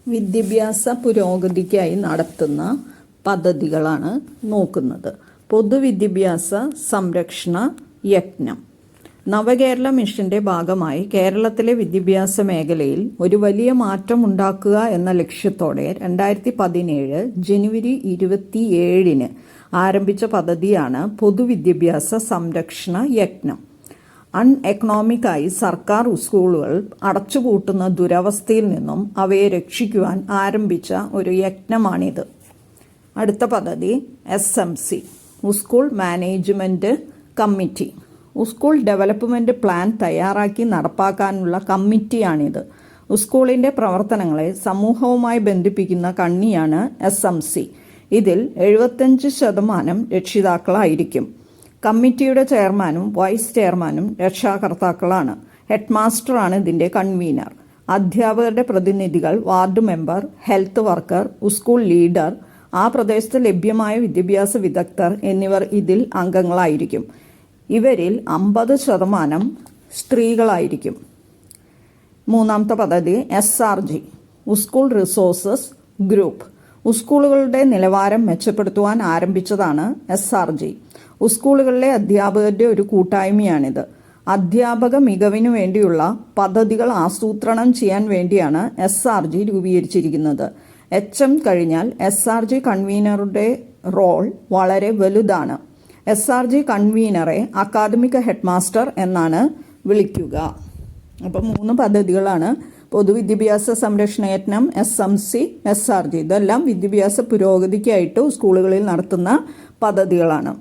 വിദ്യാഭ്യാസ പുരോഗതിക്കായി നടത്തുന്ന പദ്ധതികളാണ് നോക്കുന്നത്. പൊതുവിദ്യാഭ്യാസ സംരക്ഷണ യജ്ഞം. നവകേരള മിഷന്റെ ഭാഗമായി കേരളത്തിലെ വിദ്യാഭ്യാസ മേഖലയിൽ ഒരു വലിയ മാറ്റം ഉണ്ടാക്കുക എന്ന ലക്ഷ്യത്തോടെ 2017 ജനുവരി 27 ആരംഭിച്ച പദ്ധതിയാണ് പൊതുവിദ്യാഭ്യാസ സംരക്ഷണ യജ്ഞം. അൺഎക്കണോമിക്കായി സർക്കാർ സ്കൂളുകൾ അടച്ചുപൂട്ടുന്ന ദുരവസ്ഥയിൽ നിന്നും അവയെ രക്ഷിക്കുവാൻ ആരംഭിച്ച ഒരു യജ്ഞമാണിത്. അടുത്ത പദ്ധതി SMC, school management committee. School development plan തയ്യാറാക്കി നടപ്പാക്കാനുള്ള കമ്മിറ്റിയാണിത്. സ്കൂളിന്റെ പ്രവർത്തനങ്ങളെ സമൂഹവുമായി ബന്ധിപ്പിക്കുന്ന കണ്ണിയാണ് SMC. ഇതിൽ 75% രക്ഷിതാക്കളായിരിക്കും. കമ്മിറ്റിയുടെ ചെയർമാനും വൈസ് ചെയർമാനും രക്ഷാകർത്താക്കളാണ്. ഹെഡ് മാസ്റ്ററാണ് ഇതിന്റെ കൺവീനർ. അധ്യാപകരുടെ പ്രതിനിധികൾ ward member, health worker, school leader, ആ പ്രദേശത്ത് ലഭ്യമായ വിദ്യാഭ്യാസ വിദഗ്ധർ എന്നിവർ ഇതിൽ അംഗങ്ങളായിരിക്കും. ഇവരിൽ 50% സ്ത്രീകളായിരിക്കും. മൂന്നാമത്തെ പദ്ധതി SRG, സ്കൂൾ റിസോഴ്സസ് ഗ്രൂപ്പ്. സ്കൂളുകളുടെ നിലവാരം മെച്ചപ്പെടുത്തുവാൻ ആരംഭിച്ചതാണ് SRG. സ്കൂളുകളിലെ അധ്യാപകരുടെ ഒരു കൂട്ടായ്മയാണിത്. അധ്യാപക മികവിനു വേണ്ടിയുള്ള പദ്ധതികൾ ആസൂത്രണം ചെയ്യാൻ വേണ്ടിയാണ് SRG രൂപീകരിച്ചിരിക്കുന്നത്. HM കഴിഞ്ഞാൽ SRG കൺവീനറുടെ റോൾ വളരെ വലുതാണ്. SRG കൺവീനറെ അക്കാദമിക് ഹെഡ് മാസ്റ്റർ എന്നാണ് വിളിക്കുക. അപ്പം 3 പദ്ധതികളാണ്: പൊതുവിദ്യാഭ്യാസ സംരക്ഷണ യജ്ഞം, SMC, SRG. ഇതെല്ലാം വിദ്യാഭ്യാസ പുരോഗതിക്കായിട്ട് സ്കൂളുകളിൽ നടത്തുന്ന പദ്ധതികളാണ്.